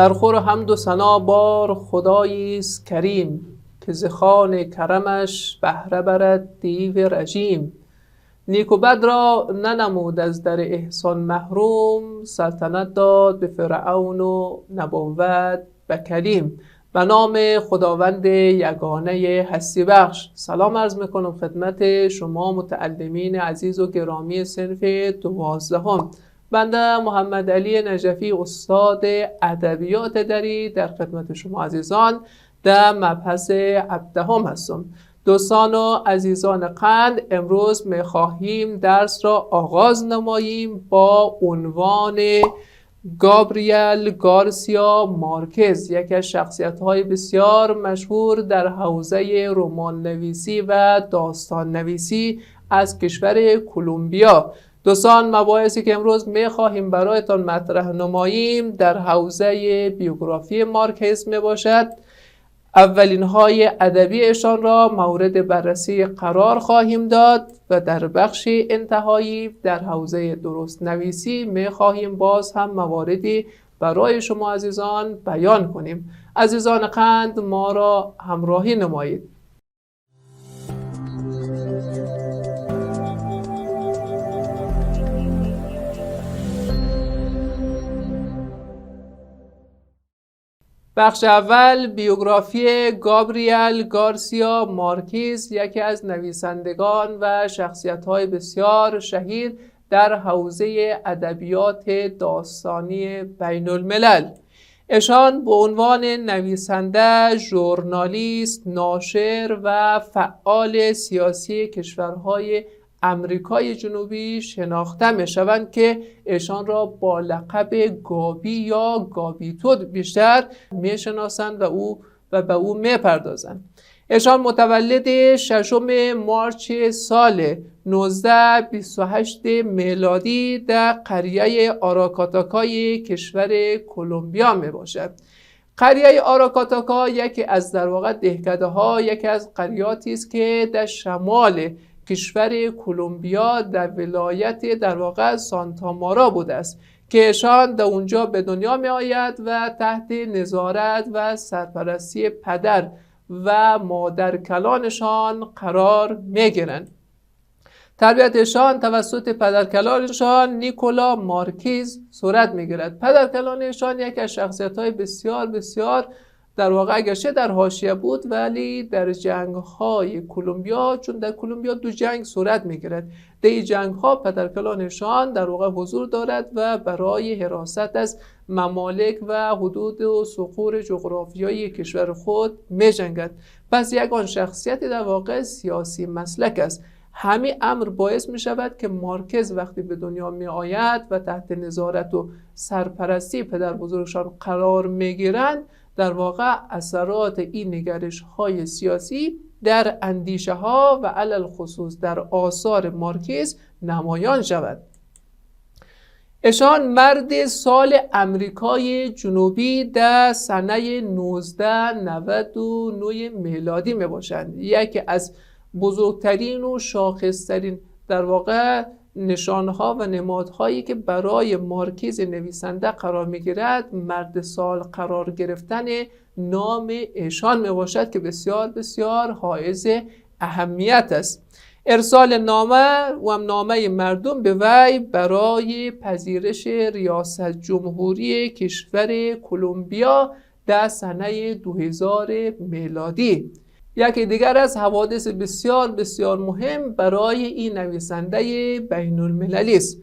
در خور حمد و ثنا بار خدایی است کریم، که ز خوان کرمش بهره برد دیو رژیم. نیک و بد را ننمود از در احسان محروم، سلطنت داد به فرعون و نبوت به کلیم. به نام خداوند یگانه هستی بخش سلام عرض میکنم خدمت شما متعلمین عزیز و گرامی صنف 12. بنده محمد علی نجفی استاد ادبیات دری در خدمت شما عزیزان در مبحث 17 هستم. دوستان و عزیزان قند، امروز می‌خواهیم درس را آغاز نماییم با عنوان گابریل گارسیا مارکز، یکی از شخصیت‌های بسیار مشهور در حوزه رمان نویسی و داستان نویسی از کشور کلمبیا. دوستان، مباحثی که امروز می‌خواهیم برایتان مطرح نماییم در حوزه بیوگرافی مارکز میباشد. اولین های ادبی ایشان را مورد بررسی قرار خواهیم داد و در بخش انتهایی در حوزه درست نویسی می خواهیم باز هم مواردی برای شما عزیزان بیان کنیم. عزیزان قند، ما را همراهی نمایید. بخش اول، بیوگرافی گابریل گارسیا مارکز، یکی از نویسندگان و شخصیت‌های بسیار شهیر در حوزه ادبیات داستانی بین الملل. ایشان به عنوان نویسنده، ژورنالیست، ناشر و فعال سیاسی کشورهای امریکای جنوبی شناخته می شوند که ایشان را با لقب گابی یا گابیتو بیشتر می شناسند و به او می پردازند. ایشان متولد 6 مارچ سال 1928 میلادی در قریه آراکاتاکای کشور کلمبیا می باشد. قریه آراکاتاکا یکی از در واقع دهکده‌ها، یکی از قریاتی است که در شمال کشور کلمبیا در ولایت در واقع سانتا مارا بوده است که ایشان در اونجا به دنیا می آید و تحت نظارت و سرپرستی پدر و مادر کلانشان قرار می گیرند. تربیتشان توسط پدرکلانشان نیکولا مارکز صورت می گیرد. پدرکلانشان یکی از شخصیت‌های بسیار بسیار در واقع اگرچه در حاشیه بود، ولی در جنگ‌های کلمبیا، چون در کلمبیا 2 جنگ صورت می‌گیرد، در این جنگ‌ها پدرکلانشان در واقع حضور دارد و برای حراست از ممالک و حدود و ثغور جغرافیایی کشور خود می‌جنگد. پس یگان شخصیت در واقع سیاسی مسلک است. همین امر باعث می شود که مارکز وقتی به دنیا می آید و تحت نظارت و سرپرستی پدر بزرگشان قرار می گیرند، در واقع اثرات این نگرش های سیاسی در اندیشه ها و علل خصوص در آثار مارکز نمایان شود. ایشان مرد سال امریکای جنوبی در سنه 1999 میلادی می باشند. یکی از بزرگترین و شاخصترین در واقع نشانها و نمادهایی که برای مارکز نویسنده قرار میگیرد، مرد سال قرار گرفتن نام ایشان می باشد که بسیار بسیار حائز اهمیت است. ارسال نامه و نامه مردم به وی برای پذیرش ریاست جمهوری کشور کلمبیا در سنه 2000 میلادی یکی دیگر از حوادث بسیار بسیار مهم برای این نویسنده بین المللی است.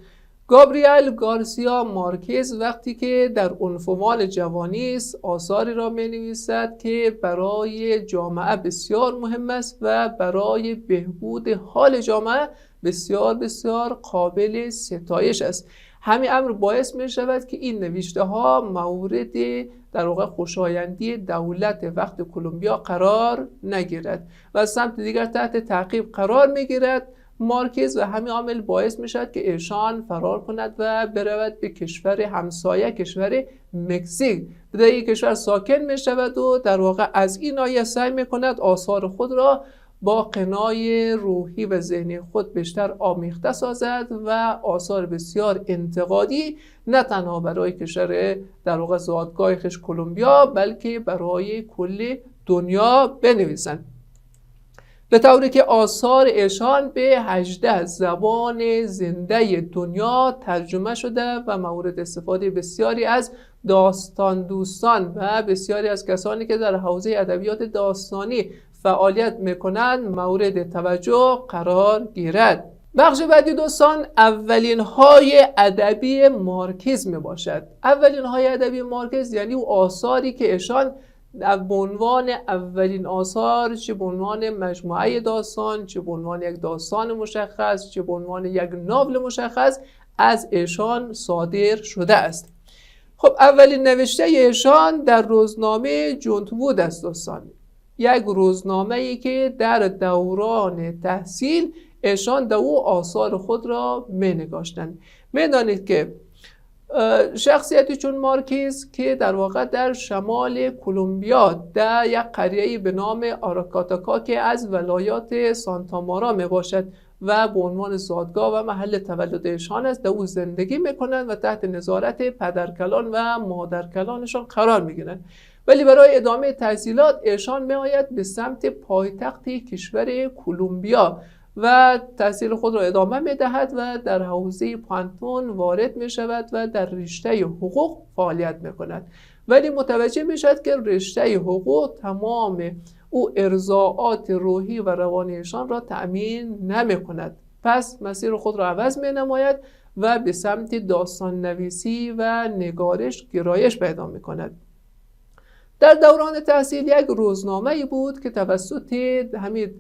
گابریل گارسیا مارکز وقتی که در عنفوان جوانی است، آثاری را می نویسد که برای جامعه بسیار مهم است و برای بهبود حال جامعه بسیار بسیار قابل ستایش است. همین امر باعث می شود که این نوشته ها مورد در واقع خوشایندی دولت وقت کلمبیا قرار نگیرد و از سمت دیگر تحت تعقیب قرار می گیرد مارکز و همین عامل باعث می شود که ایشان فرار کند و برود به کشور همسایه، کشور مکزیک. در این کشور ساکن می شود و در واقع از این ناحیه سعی می کند آثار خود را با قنای روحی و ذهنی خود بیشتر آمیخته سازد و آثار بسیار انتقادی نه تنها برای کشور در واقع زادگاه خویش کلمبیا بلکه برای کل دنیا بنویسند، به طوری که آثار ایشان به 18 زبان زنده دنیا ترجمه شده و مورد استفاده بسیاری از داستان دوستان و بسیاری از کسانی که در حوزه ادبیات داستانی فعالیت میکنند مورد توجه قرار گیرد. بخش بعدی دوستان اولین های ادبی مارکز می باشد. اولین های ادبی مارکز یعنی او آثاری که ایشان به عنوان اولین آثار، چه به عنوان مجموعه داستان، چه به عنوان یک داستان مشخص، چه به عنوان یک ناول مشخص از ایشان صادر شده است. خب اولین نوشته ایشان در روزنامه جونت‌وود است دوستان، یک روزنامه‌ای که در دوران تحصیل ایشان در او آثار خود را می‌نگاشتند. می‌دانید که شخصیتی چون مارکز که در واقع در شمال کلمبیا در یک قریه‌ای به نام آراکاتاکا که از ولایات سانتامارا می باشد و به عنوان زادگاه و محل تولد ایشان است در او زندگی میکنند و تحت نظارت پدرکلان و مادرکلانشان قرار میگیرند. ولی برای ادامه تحصیلات ایشان می آید به سمت پایتخت کشور کلمبیا و تحصیل خود را ادامه می دهد و در حوزه پانتون وارد می شود و در رشته حقوق فعالیت می کند. ولی متوجه می شود که رشته حقوق تمام او ارضاءات روحی و روانیشان را تأمین نمی کند. پس مسیر خود را عوض می نماید و به سمت داستان نویسی و نگارش گرایش پیدا می کند. در دوران تحصیل یک روزنامه‌ای بود که توسط همین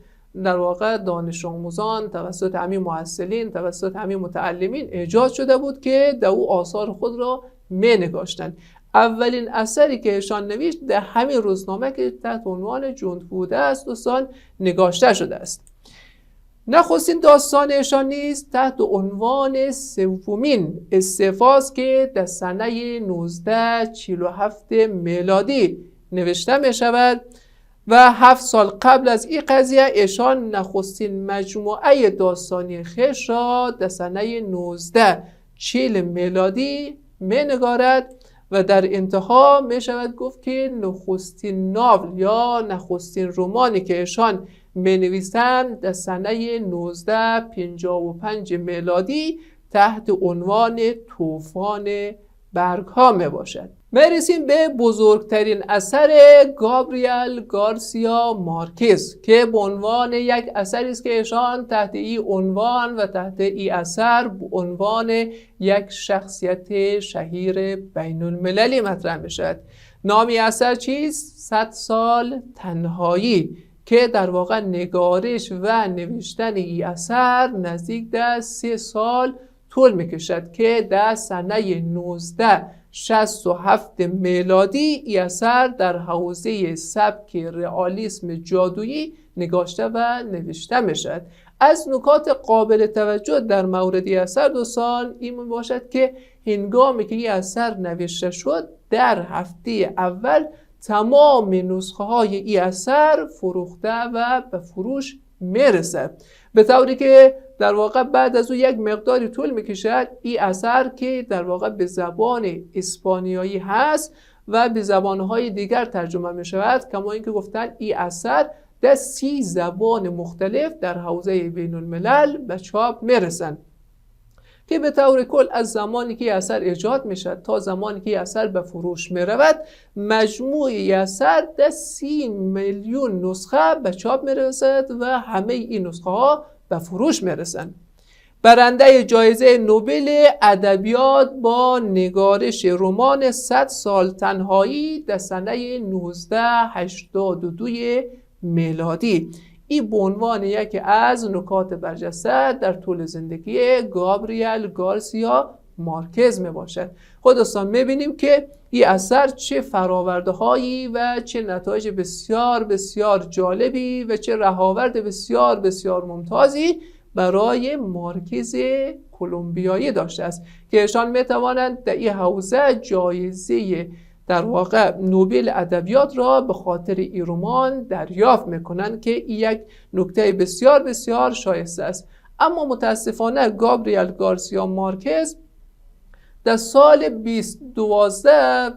در واقع دانش آموزان، توسط همین محصلین، توسط همین متعلمین ایجاد شده بود که در او آثار خود را می نگاشتند. اولین اثری که ایشان نوشت در همین روزنامه که تحت عنوان جونت‌وود است دوستان نگاشته شده است. نخستین داستان ایشان نیز تحت عنوان سومین استعفاست که در سنه 1947 میلادی نوشته می شود و 7 سال قبل از این قضیه ایشان نخستین مجموعه داستانی خویش را در سنه 1940 میلادی می نگارد و در انتها می شود گفت که نخستین ناول یا نخستین رمانی که ایشان می نویسند در سنه 1955 میلادی تحت عنوان طوفان برگ ها می باشد. میرسیم به بزرگترین اثر گابریل گارسیا مارکز که به عنوان یک اثری است که ایشان تحت این عنوان و تحت این اثر به عنوان یک شخصیت شهیر بین المللی مطرح می شود. نام اثر چیست؟ 100 سال تنهایی که در واقع نگارش و نوشتن این اثر نزدیک در 3 سال طول می کشد که در سنه 1967 میلادی این اثر در حوزه سبک رئالیسم جادویی نگاشته و نوشته می شود. از نکات قابل توجه در مورد این اثر دوستان این می باشد که هنگامی که این اثر نوشته شد در هفته اول تمام نسخه های این اثر فروخته و به فروش میرسد، به طوری که در واقع بعد از او یک مقداری طول میکشد این اثر که در واقع به زبان اسپانیایی هست و به زبانهای دیگر ترجمه می شود، کما اینکه گفتن این اثر در 30 زبان مختلف در حوزه بین الملل به چاپ میرسند که به طور کل از زمانی که اثر ایجاد می شود تا زمانی که اثر به فروش می رود مجموع اثر در 30 میلیون نسخه به چاپ می رسد و همه این نسخه ها به فروش می رسند. برنده جایزه نوبل ادبیات با نگارش رمان 100 سال تنهایی در سنه 1982 میلادی. این به عنوان یکی از نکات برجسته در طول زندگی گابریل گارسیا مارکز می باشد. خود دوستان می بینیم که این اثر چه فراورده هایی و چه نتایج بسیار بسیار جالبی و چه رهاورد بسیار بسیار ممتازی برای مارکز کلمبیایی داشته است که ایشان می توانند در این حوزه جایزه در واقع نوبل ادبیات را به خاطر این رمان دریافت میکنند که این یک نکته بسیار بسیار شایسته است. اما متاسفانه گابریل گارسیا مارکز در سال 2012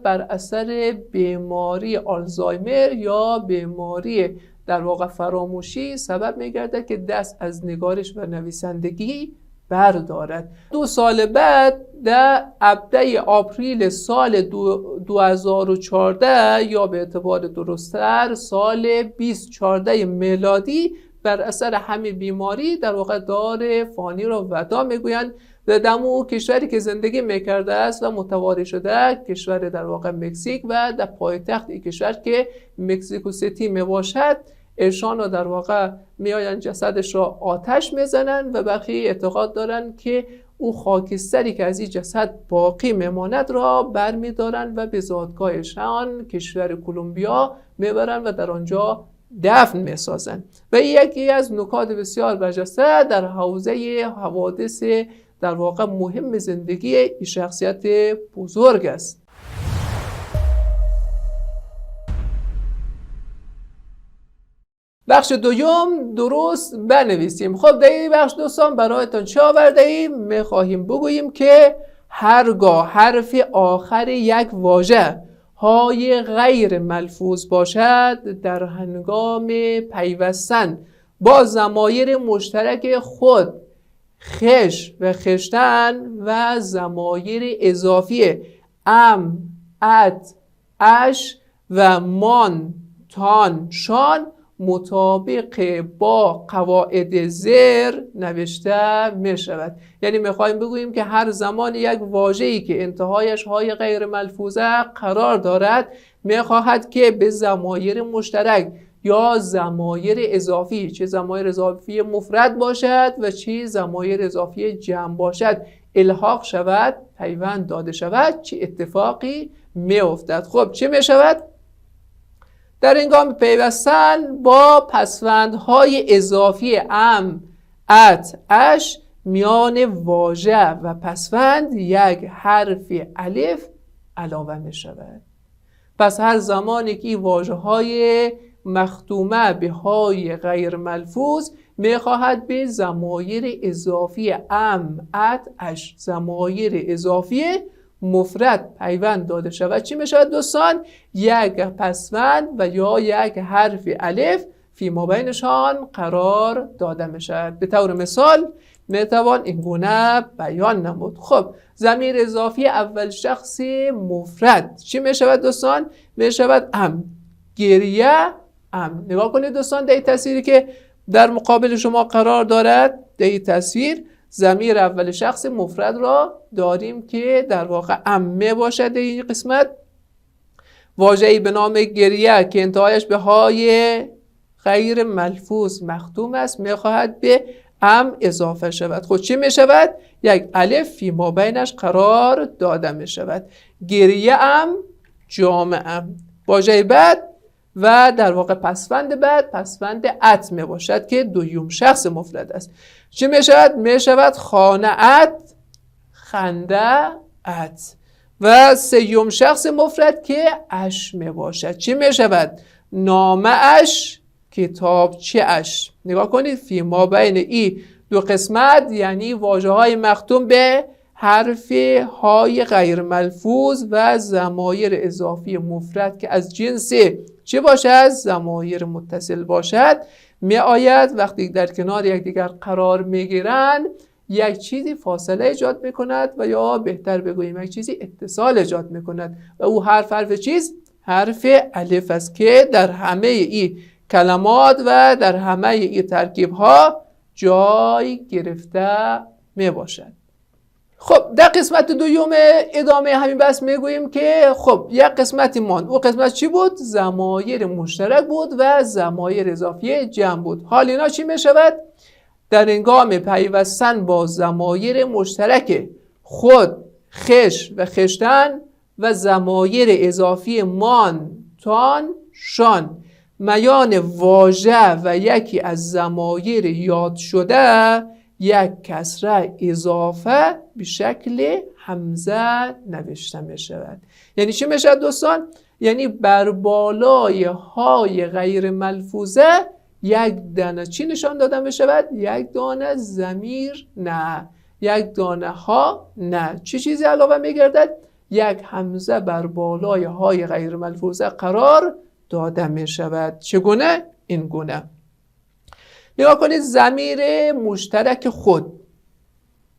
بر اثر بیماری آلزایمر یا بیماری در واقع فراموشی سبب میگرده که دست از نگارش و نویسندگی بردارد. 2 سال بعد در ابده آپریل سال 2014 یا به اعتبار درست‌تر سال 2014 میلادی بر اثر همین بیماری در واقع دار فانی را وداع میگویند و دمو کشوری که زندگی میکرده است و متواری شده کشور در واقع مکزیک و در پایتخت این کشور که مکزیکو سیتی میباشد ایشان را در واقع میآیند جسدش را آتش میزنند و برخی اعتقاد دارند که او خاکستری که از این جسد باقی میماند را برمیدارند و به زادگاهشان کشور کلمبیا میبرند و در آنجا دفن میسازند و این یکی از نکات بسیار برجسته در حوزه حوادث در واقع مهم زندگی این شخصیت بزرگ است. بخش دوم درست بنویسیم. خب در این بخش دوستان برایتان چه آورده ایم؟ میخواهیم بگوییم که هرگاه حرف آخر یک واژه های غیر ملفوظ باشد در هنگام پیوستن با ضمایر مشترک خود خش و خشتن و ضمایر اضافی ام، ات، اش و مان، تان، شان مطابق با قواعد زیر نوشته می شود. یعنی میخوایم بگوییم که هر زمان یک واژه‌ای که انتهایش های غیر ملفوظه قرار دارد میخواهد که به ضمایر مشترک یا ضمایر اضافی، چه ضمایر اضافی مفرد باشد و چه ضمایر اضافی جمع باشد الحاق شود، پیوند داده شود، چه اتفاقی می افتد. خب چه می شود؟ در هنگام پیوستن با پسوندهای اضافی ام، ات، اش میان واژه و پسوند یک حرف الف علاوه می شود. پس هر زمانی که این واژه های مختومه به های غیر ملفوظ می خواهد به ضمایر اضافی ام، ات، اش ضمایر اضافی مفرد پیوند داده شود چی می شود دوستان؟ یک پسوند و یا یک حرف الف فی ما بینشان قرار داده می شود. به طور مثال می توان این گونه بیان نمود. خب ضمیر اضافی اول شخص مفرد چی می شود دوستان؟ می شود ام. گریه ام. نگاه کنید دوستان در این تصویری که در مقابل شما قرار دارد، در این تصویر ضمیر اول شخص مفرد را داریم که در واقع ام باشد. در این قسمت واژه‌ای به نام گریه که انتهایش به های غیر ملفوظ مختوم است میخواهد به ام اضافه شود. خود چی می شود؟ یک الف فی ما بینش قرار داده می شود. گریه ام، جامه ام. واژه بعد و در واقع پسوند بعد پسوند ات می باشد که دویم شخص مفرد است. چی می شود؟ می شود خانه ات، خنده ات. و سوم شخص مفرد که اش می باشد. چی می شود؟ نامه اش، کتابچه اش. نگاه کنید فی ما بین ای دو قسمت یعنی واژه های مختوم به حرف های غیر ملفوظ و ضمایر اضافی مفرد که از جنس چه باشد؟ ضمایر متصل باشد می آید وقتی در کنار یکدیگر قرار می گیرند یک چیزی فاصله ایجاد می کند و یا بهتر بگوییم یک چیزی اتصال ایجاد می کند و او حرف چیز؟ حرف الف است که در همه این کلمات و در همه این ترکیب ها جای گرفته می باشد. خب در قسمت دوم ادامه همین بحث میگوییم که خب یک قسمتی مان، او قسمت چی بود؟ ضمایر مشترک بود و ضمایر اضافی جمع بود. حال اینا چی می شود؟ در هنگام پیوستن با ضمایر مشترک خود، خش و خشتن و ضمایر اضافی مان، تان، شان میان واژه و یکی از ضمایر یاد شده یک کسره اضافه به شکل همزه نوشته می شود. یعنی چی می شود دوستان؟ یعنی بر بالای های غیر ملفوظه یک دانه چی نشان داده می شود؟ یک دانه ضمیر نه، یک دانه ها نه. چه چیزی علاوه می گردد؟ یک همزه بر بالای های غیر ملفوظه قرار داده می شود. چگونه؟ این گونه. نگاه کنید، ضمیر مشترک خود.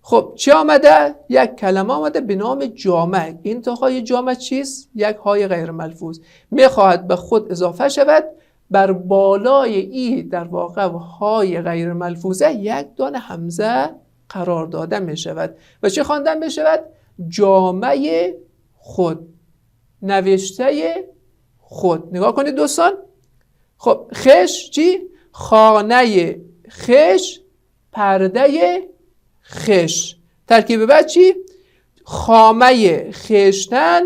خب چه آمده؟ یک کلمه آمده به نام جامع. انتهای جامع چیست؟ یک های غیر ملفوظ. میخواهد به خود اضافه شود. بر بالای ای در واقع های غیر ملفوظه یک دانه همزه قرار داده می شود. و چه خوانده می شود؟ جامع خود، نوشته خود. نگاه کنید دوستان. خب خش چی؟ خانه خش، پرده خش. ترکیب بعد چی؟ خامه خشتن،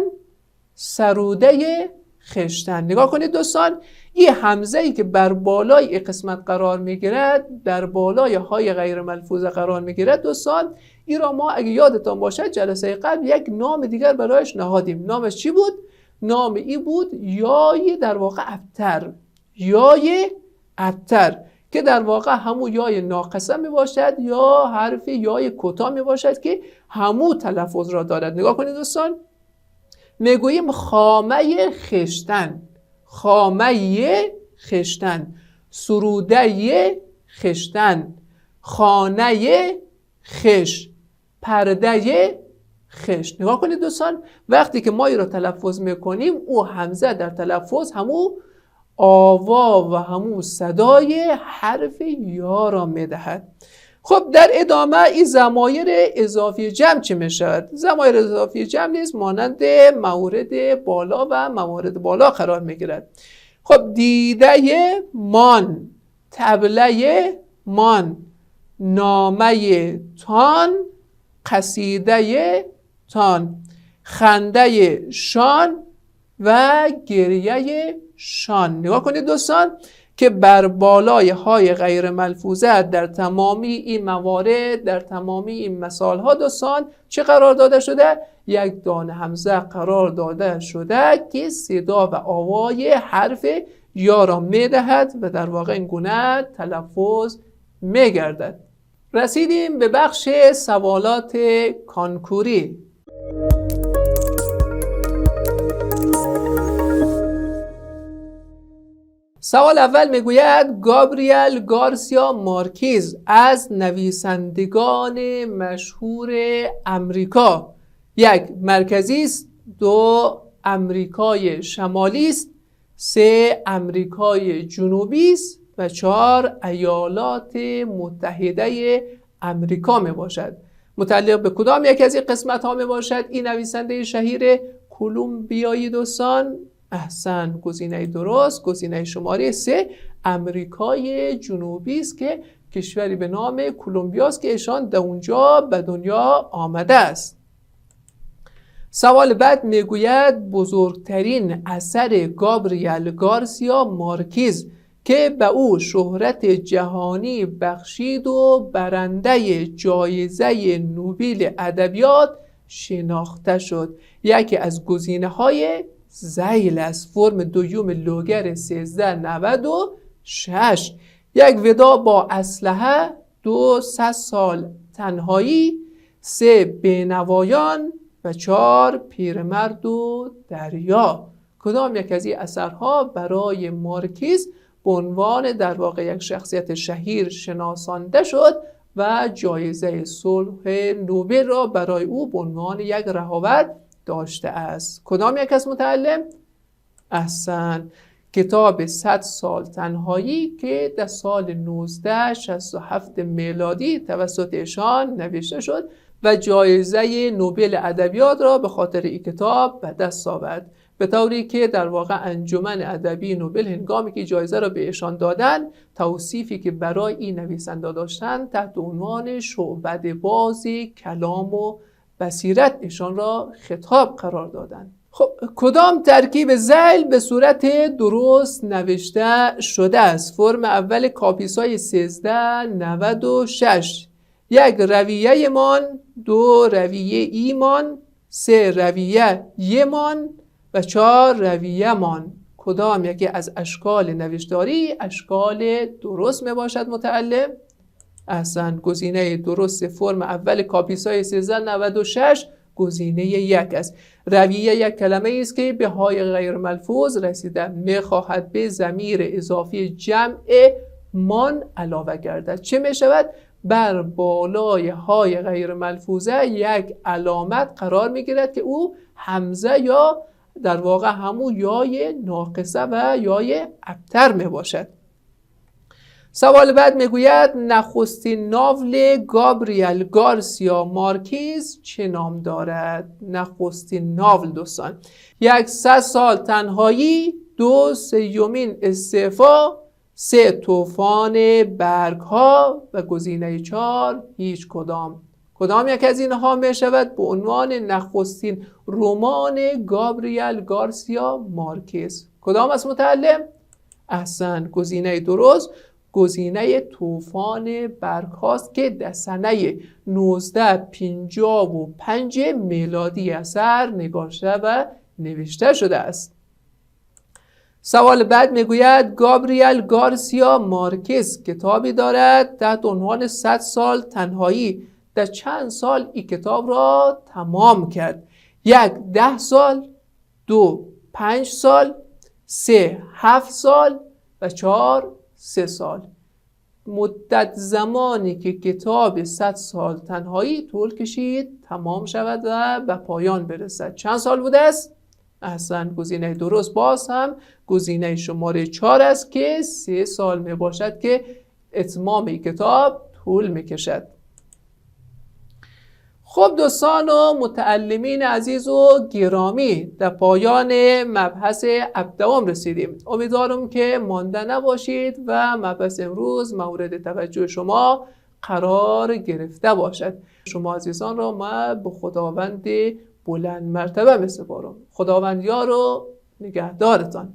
سروده خشتن. نگاه کنید دوستان، این همزه ای که بر بالای این قسمت قرار میگیرد، در بالای های غیر ملفوظه قرار میگیرد دوستان، این را ما اگه یادتان باشد جلسه قبل یک نام دیگر برایش نهادیم. نامش چی بود؟ نام ای بود یای در واقع ابتر، یای ابتر، که در واقع همون یای ناقصه می باشد یا حرف یای کوتاه می باشد که همون تلفظ را دارد. نگاه کنید دوستان، میگوییم خامه خشتن، خامه خشتن، سروده خشتن، خانه خش، پرده خش. نگاه کنید دوستان، وقتی که ما این را تلفظ میکنیم او همزه در تلفظ همون آوا و همون صدای حرف یا را میدهد. خب در ادامه این ضمایر اضافی جمع چه میشود؟ ضمایر اضافی جمع نیز مانند موارد بالا و موارد بالا قرار میگیرد. خب دیده مان، طبله مان، نامه تان، قصیده تان، خنده شان و گریه شان. نگاه کنید دوستان که بر بالای های غیر ملفوظه در تمامی این موارد، در تمامی این مثال ها دوستان چه قرار داده شده؟ یک دانه همزه قرار داده شده که صدا و آوای حرف یا را میدهد و در واقع این گونه تلفظ میگردد. رسیدیم به بخش سوالات کانکوری. سوال اول میگوید گابریل گارسیا مارکیز از نویسندگان مشهور امریکا یک مرکزی است، دو امریکای شمالی است، سه امریکای جنوبی است و چهار ایالات متحده امریکا می باشد. متعلق به کدام یک از این قسمت ها می باشد این نویسنده شهیر کلمبیایی دوستان؟ احسن، گزینه درست، گزینه شماره 3 امریکای جنوبی است که کشوری به نام کلمبیا است که ایشان در اونجا به دنیا آمده است. سوال بعد میگوید بزرگترین اثر گابریل گارسیا مارکیز که به او شهرت جهانی بخشید و برنده جایزه نوبل ادبیات شناخته شد. یکی از گزینه‌های ذیل است. فرم دوم لوگر 1396. یک ودا با اسلحه، 2 100 سال تنهایی، 3 بینوایان و 4 پیرمرد و دریا. کدام یک از این اثرها برای مارکیز به عنوان در واقع یک شخصیت شهیر شناسانده شد و جایزه صلح نوبل را برای او به عنوان یک رهاور داشته است؟ کدام یک از متعلم؟ احسن، کتاب 100 سال تنهایی که در سال 1967 میلادی توسط ایشان نوشته شد و جایزه نوبل ادبیات را به خاطر این کتاب به دست آورد، به طوری که در واقع انجمن ادبی نوبل هنگامی که جایزه را به ایشان دادن، توصیفی که برای این نویسنده داشتن تحت عنوان شعبده باز کلام و بصیرت ایشان را خطاب قرار دادند. خب کدام ترکیب ذیل به صورت درست نوشته شده است؟ فرم اول کاپیسای 1396. یک رویه مان، دو رویه ایمان، سه رویه یمان و چهار رویه مان. کدام یکی از اشکال نوشتاری اشکال درست می باشد متعلم؟ احسن، گزینه درست فرم اول کاپیسای 1396 گزینه یک است. رویه یک کلمه است که به های غیر ملفوظ رسیده می خواهد به ضمیر اضافی جمع مان علاوه گردد. چه می شود؟ بر بالای های غیر ملفوظه یک علامت قرار می گیرد که او همزه یا در واقع همون یای ناقصه و یای ابتر می باشد. سوال بعد میگوید نخستین ناول گابریل گارسیا مارکیز چه نام دارد؟ نخستین ناول دوستان: 100 سال تنهایی، 2 سیومین استعفا، 3 طوفان برگ ها و گزینه 4 هیچ کدام. کدام یک از اینها می شود به عنوان نخستین رمان گابریل گارسیا مارکیز؟ کدام است متعلم؟ احسن، گزینه درست گزینه طوفان برگ هاست که در سنه 1955 میلادی اثر نگاشته و نوشته شده است. سوال بعد میگوید گابریل گارسیا مارکز کتابی دارد تحت عنوان 100 سال تنهایی. در چند سال این کتاب را تمام کرد؟ 1 10 سال، 2 5 سال، 3 7 سال و 4 3 سال. مدت زمانی که کتاب 100 سال تنهایی طول کشید تمام شود و به پایان برسد چند سال بوده است؟ احسن، گزینه درست باز هم گزینه شماره 4 است که 3 سال می باشد که اتمام کتاب طول می کشد. خب دوستان و متعلمین عزیز و گرامی، در پایان مبحث ابدوم رسیدیم. امیدوارم که مانده نباشید و مبحث امروز مورد توجه شما قرار گرفته باشد. شما عزیزان را من به خداوند بلند مرتبه می سپارم. خداوند یار و نگهدارتان.